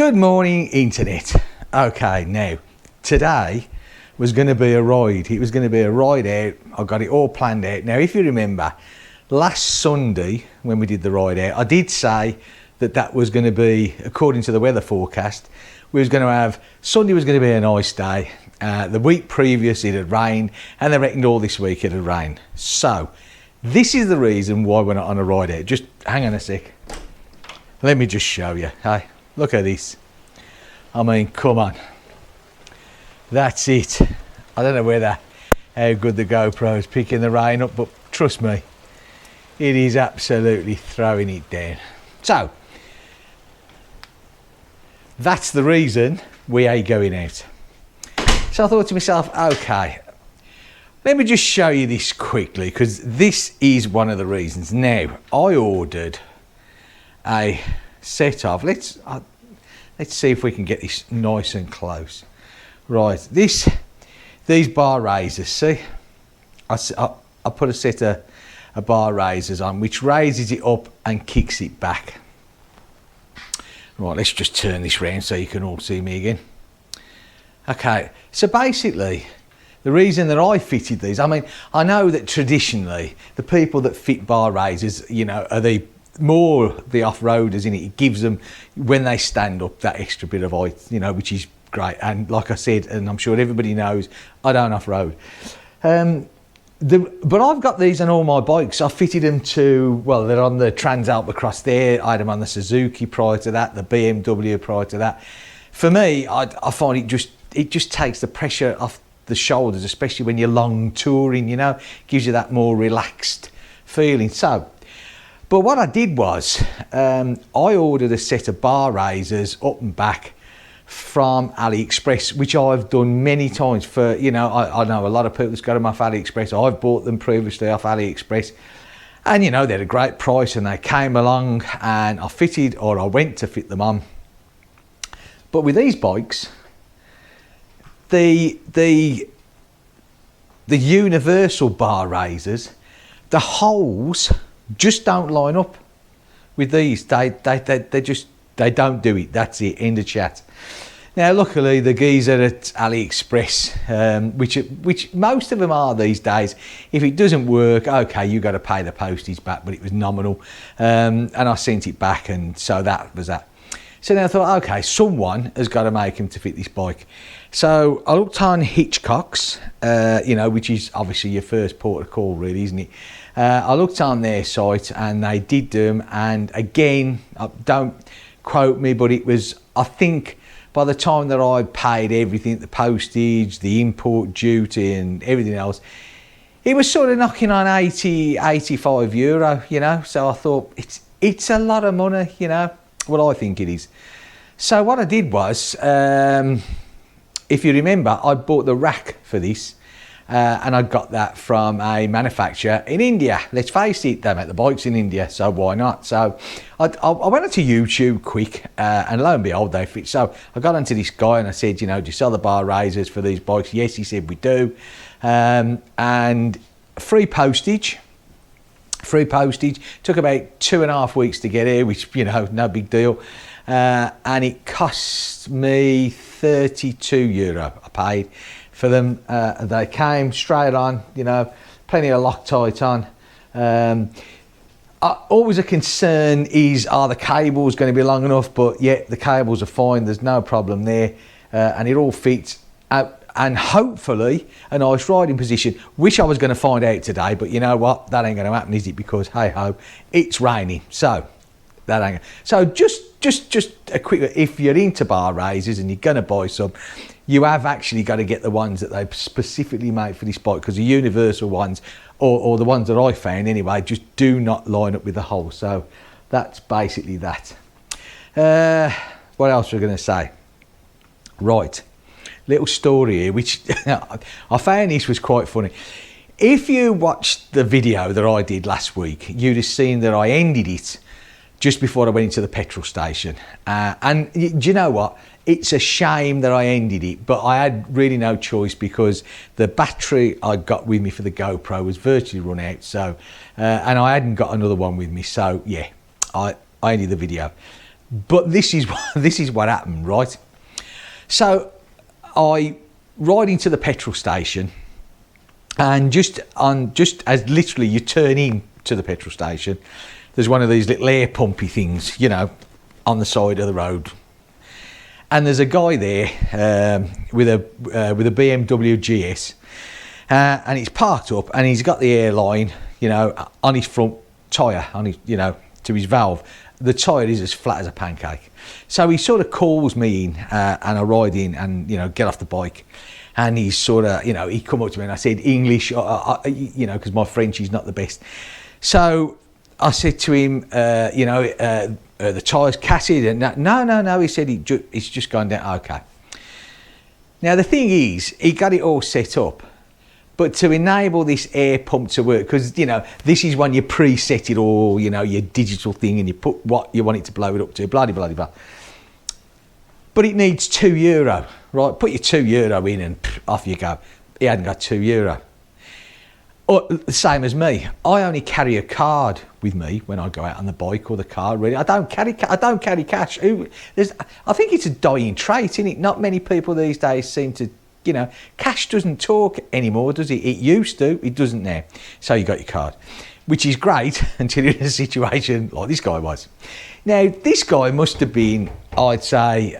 Good morning, internet. Okay, now today was going to be a ride. It was going to be a ride out. I got it all planned out. Now, if you remember, last Sunday when we did the ride out, I did say that was going to be, according to the weather forecast, we was going to have Sunday was going to be a nice day. The week previous it had rained, and they reckoned all this week it had rained. So this is the reason why we're not on a ride out. Just hang on a sec. Let me just show you. Hey, look at this. I mean, come on. That's it. I don't know how good the GoPro is picking the rain up, but trust me, it is absolutely throwing it down. So that's the reason we are going out. So I thought to myself, okay, let me just show you this quickly, because this is one of the reasons. Now, I ordered a set of, let's see if we can get this nice and close. Right, these bar raisers, see, I put a set of bar raisers on, which raises it up and kicks it back. Right, let's just turn this round so you can all see me again. Okay, so basically, the reason that I fitted these, I mean, I know that traditionally, the people that fit bar raisers, you know, are the off-roaders in it. It gives them, when they stand up, that extra bit of height, you know, which is great. And like I said, and I'm sure everybody knows, I don't off-road. But I've got these on all my bikes. I fitted them to, well, they're on the Transalp across there. I had them on the Suzuki prior to that, the BMW prior to that. For me, I find it just takes the pressure off the shoulders, especially when you're long touring, you know, gives you that more relaxed feeling. So, but what I did was, I ordered a set of bar raisers up and back from AliExpress, which I've done many times for, you know, I know a lot of people that's got them off AliExpress. I've bought them previously off AliExpress, and you know, they're a great price, and they came along and I went to fit them on. But with these bikes, the universal bar raisers, the holes just don't line up with these. They don't do it. That's it. End of chat. Now, luckily, the geezer at AliExpress, which most of them are these days, if it doesn't work, okay, you got to pay the postage back, but it was nominal, and I sent it back, and so that was that. So then I thought, okay, someone has got to make them to fit this bike. So I looked on Hitchcock's, you know, which is obviously your first port of call, really, isn't it? I looked on their site, and they did them. And again, don't quote me, but it was, I think, by the time that I paid everything, the postage, the import duty, and everything else, it was sort of knocking on 85 euro, you know. So I thought, it's a lot of money, you know. Well, I think it is. So what I did was, if you remember, I bought the rack for this, and I got that from a manufacturer in India. Let's face it, they make the bikes in India, so why not? So I went onto YouTube quick, and lo and behold, they fit. So I got onto this guy and I said, you know, do you sell the bar raisers for these bikes? Yes, he said, we do. And free postage. Took about 2.5 weeks to get here, which, you know, no big deal. And it cost me 32 euro I paid for them. They came straight on, you know, plenty of Loctite on. Always a concern is, are the cables going to be long enough? But yeah, the cables are fine. There's no problem there. And it all fits out. And hopefully a nice riding position, which I was going to find out today, but you know what, that ain't going to happen, is it? Because hey ho, it's raining, so that ain't. So just a quick, if you're into bar raisers and you're going to buy some, you have actually got to get the ones that they specifically made for this bike, because the universal ones, or the ones that I found anyway, just do not line up with the hole. So that's basically that. What else was I going to say? Right. Little story here, which I found this was quite funny. If you watched the video that I did last week, you'd have seen that I ended it just before I went into the petrol station. And do you know what? It's a shame that I ended it, but I had really no choice, because the battery I got with me for the GoPro was virtually run out. So, and I hadn't got another one with me. So yeah, I ended the video. But this is what happened, right? So I ride into the petrol station, and just as literally you turn in to the petrol station, there's one of these little air pumpy things, you know, on the side of the road. And there's a guy there with a BMW GS, and he's parked up, and he's got the airline, you know, on his front tyre, on his, you know, to his valve. The tyre is as flat as a pancake. So he sort of calls me in, and I ride in, and, you know, get off the bike. And he's sort of, you know, he come up to me, and I said English, you know, because my French is not the best. So I said to him, you know, the tyres casted, and no, he said it's just gone down. Okay. Now the thing is, he got it all set up, but to enable this air pump to work, because, you know, this is when you preset it all, you know, your digital thing, and you put what you want it to blow it up to, blah, blah, blah, blah. But it needs €2, right? Put your €2 in and off you go. He hadn't got €2. Or, same as me. I only carry a card with me when I go out on the bike or the car. Really, I don't carry cash. I think it's a dying trait, isn't it? Not many people these days seem to, you know, cash doesn't talk anymore, does it? It used to. It doesn't now. So you got your card, which is great until you're in a situation like this guy was. Now, this guy must have been, I'd say,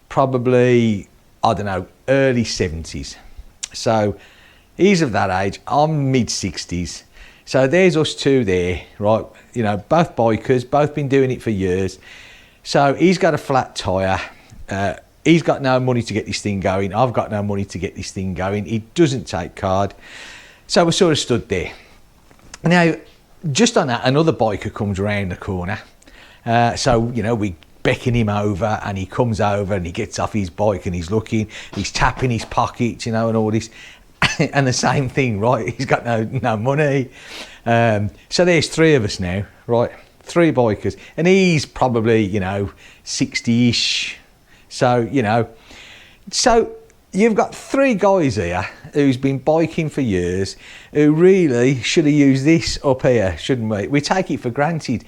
probably, I don't know, early 70s. So he's of that age. I'm mid-60s. So there's us two there, right? You know, both bikers, both been doing it for years. So he's got a flat tyre. He's got no money to get this thing going. I've got no money to get this thing going. He doesn't take card. So we sort of stood there. Now, just on that, another biker comes around the corner. So, you know, we beckon him over, and he comes over and he gets off his bike, and he's looking, he's tapping his pockets, you know, and all this. And the same thing, right? He's got no money. So there's three of us now, right? Three bikers. And he's probably, you know, 60-ish. So, you know, so you've got three guys here who's been biking for years, who really should have used this up here, shouldn't we? We take it for granted,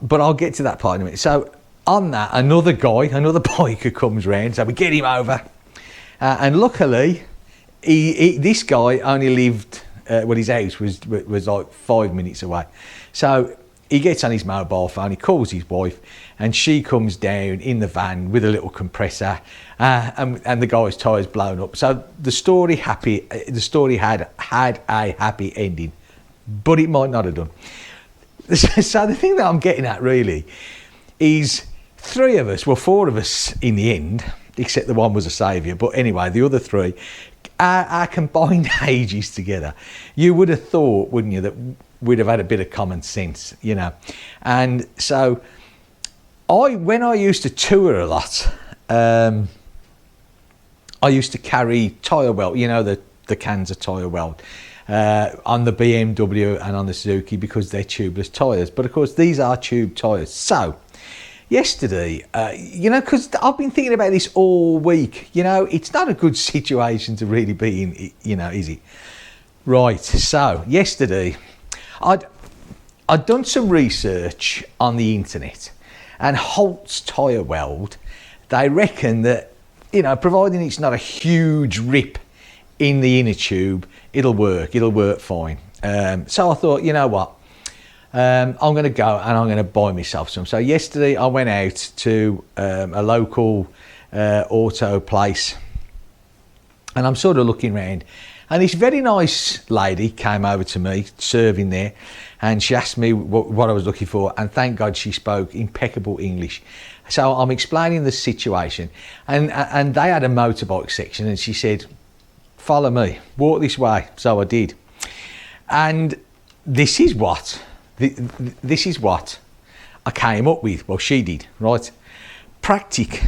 but I'll get to that part in a minute. So on that, another biker comes round, so we get him over, and luckily, this guy only lived, his house was like 5 minutes away. So he gets on his mobile phone, he calls his wife, and she comes down in the van with a little compressor, and the guy's tyre's blown up. So the story had a happy ending, but it might not have done. So the thing that I'm getting at really is four of us in the end, except the one was a saviour. But anyway, the other three, our combined ages together, you would have thought, wouldn't you, that we'd have had a bit of common sense, you know. And so when I used to tour a lot, I used to carry tyre weld, you know, the cans of tyre weld, on the BMW and on the Suzuki, because they're tubeless tyres. But of course, these are tube tyres. So yesterday, you know, because I've been thinking about this all week, you know, it's not a good situation to really be in, you know, is it? Right, so yesterday, I'd done some research on the internet, and Holt's tyre weld, they reckon that, you know, providing it's not a huge rip in the inner tube, it'll work fine. So I thought, you know what, I'm going to go and I'm going to buy myself some. So yesterday I went out to a local auto place, and I'm sort of looking around, and this very nice lady came over to me serving there, and she asked me what I was looking for, and thank God she spoke impeccable English. So I'm explaining the situation, and they had a motorbike section, and she said, follow me, walk this way. So I did, and this is what I came up with. Well, she did, right? Practic.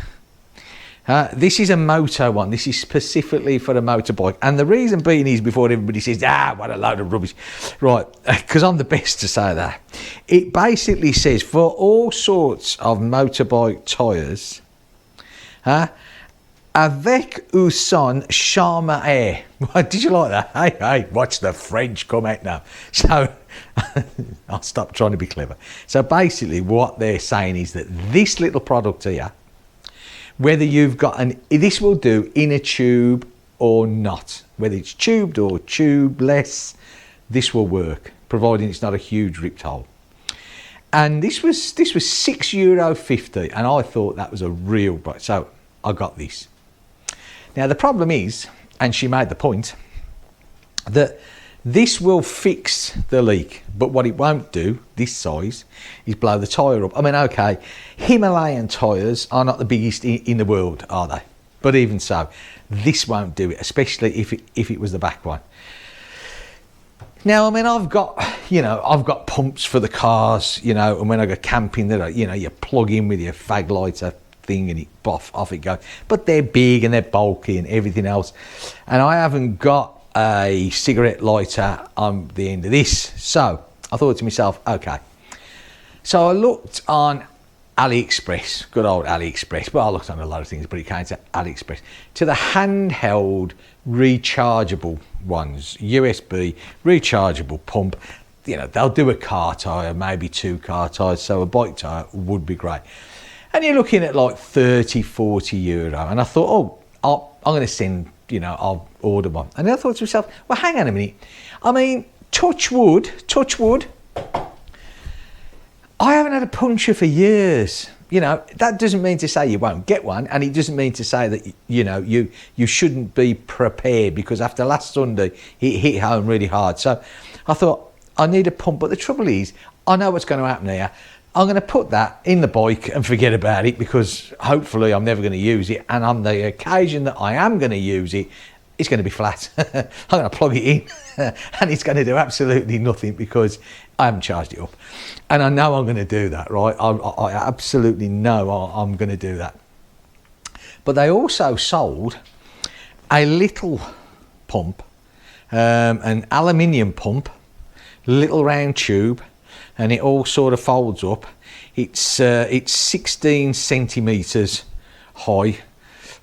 This is a moto one. This is specifically for a motorbike. And the reason being is, before everybody says, what a load of rubbish. Right, because I'm the best to say that. It basically says, for all sorts of motorbike tyres, avec ou sans charme air. Did you like that? Hey, watch the French come out now. So I'll stop trying to be clever. So basically what they're saying is that this little product here, whether you've got this will do inner tube or not, whether it's tubed or tubeless, this will work, providing it's not a huge ripped hole. And this was €6.50, and I thought that was a real price. So I got this. Now the problem is, and she made the point, that this will fix the leak, but what it won't do, this size, is blow the tyre up. I mean, okay, Himalayan tyres are not the biggest in the world, are they? But even so, this won't do it, especially if it was the back one. Now, I mean, I've got pumps for the cars, and when I go camping, that you plug in with your fag lighter thing and off it goes. But they're big and they're bulky and everything else, and I haven't got a cigarette lighter on the end of this. So I thought to myself, okay. So I looked on AliExpress, good old AliExpress. Well, I looked on a lot of things, but it came to AliExpress, to the handheld rechargeable ones, USB rechargeable pump. They'll do a car tyre, maybe 2 car tyres, so a bike tyre would be great. And you're looking at like 30, 40 euro. And I thought, I'm going to send, I'll order one. And then I thought to myself, well, hang on a minute. I mean, touch wood, I haven't had a puncher for years. That doesn't mean to say you won't get one, and it doesn't mean to say that you shouldn't be prepared, because after last Sunday it hit home really hard. So I thought, I need a pump, but the trouble is, I know what's going to happen here. I'm going to put that in the bike and forget about it, because hopefully I'm never going to use it, and on the occasion that I am going to use it, it's going to be flat. I'm going to plug it in and it's going to do absolutely nothing, because I haven't charged it up. And I know I'm going to do that, right? I absolutely know I'm going to do that. But they also sold a little pump, an aluminium pump, little round tube, and it all sort of folds up. It's 16 centimetres high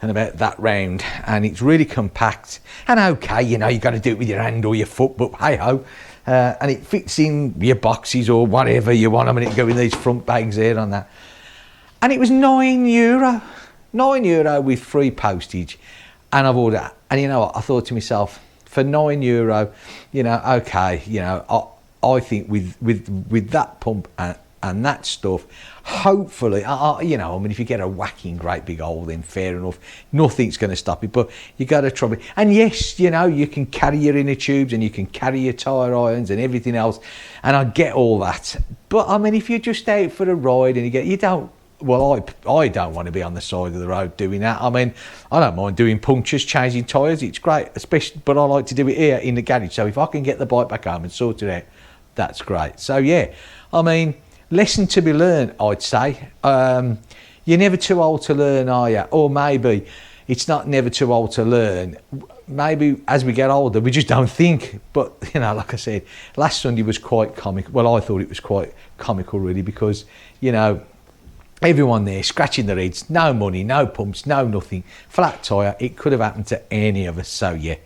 and about that round, and it's really compact. And okay, you got to do it with your hand or your foot, but hey ho. And it fits in your boxes or whatever you want. I mean, it go in these front bags here on that. And it was €9. €9 with free postage. And I've ordered that. And you know what? I thought to myself, for €9, okay, I think with that pump and that stuff, hopefully, I mean, if you get a whacking great big hole, then fair enough, nothing's going to stop it, but you got to trouble it. And yes, you can carry your inner tubes and you can carry your tyre irons and everything else, and I get all that. But I mean, if you're just out for a ride and I don't want to be on the side of the road doing that. I mean, I don't mind doing punctures, changing tyres, it's great, especially, but I like to do it here in the garage. So if I can get the bike back home and sort it out, that's great. So yeah, I mean, lesson to be learned, I'd say. You're never too old to learn, are you? Or maybe it's not never too old to learn. Maybe as we get older, we just don't think. But, like I said, last Sunday was quite comical. Well, I thought it was quite comical, really, because, everyone there scratching their heads, no money, no pumps, no nothing, flat tyre. It could have happened to any of us. So, yeah.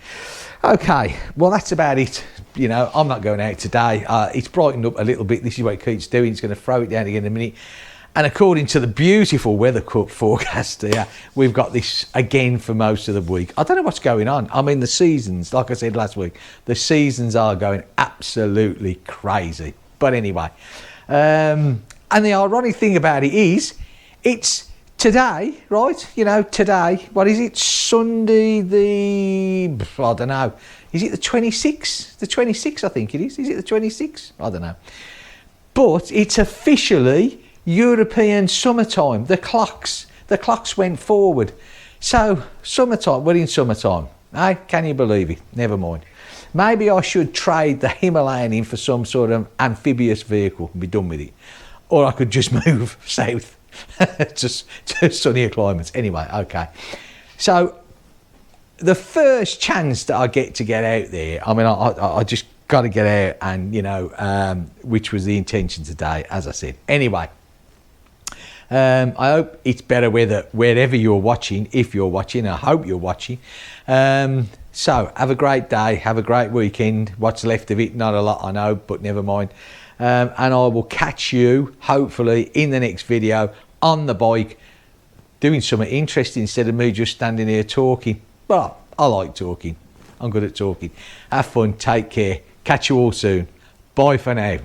Okay, well, that's about it. I'm not going out today. It's brightened up a little bit. This is what it keeps doing. It's going to throw it down again in a minute. And according to the beautiful weather forecast here, we've got this again for most of the week. I don't know what's going on. I mean, the seasons, like I said last week, the seasons are going absolutely crazy. But anyway, and the ironic thing about it is, it's today, right? Today, what is it? Sunday I don't know. Is it the 26th? The 26th, I think it is. Is it the 26th? I don't know. But it's officially European summertime. The clocks went forward. So, summertime, we're in summertime. Eh? Can you believe it? Never mind. Maybe I should trade the Himalayan in for some sort of amphibious vehicle and be done with it. Or I could just move south to sunnier climates. Anyway, okay. So, the first chance that I get to get out there, I mean, I just got to get out, and, which was the intention today, as I said. Anyway, I hope it's better weather wherever you're watching, if you're watching. I hope you're watching. So have a great day, have a great weekend. What's left of it, not a lot I know, but never mind. And I will catch you hopefully in the next video on the bike, doing something interesting instead of me just standing here talking. But I like talking, I'm good at talking. Have fun, take care, catch you all soon. Bye for now.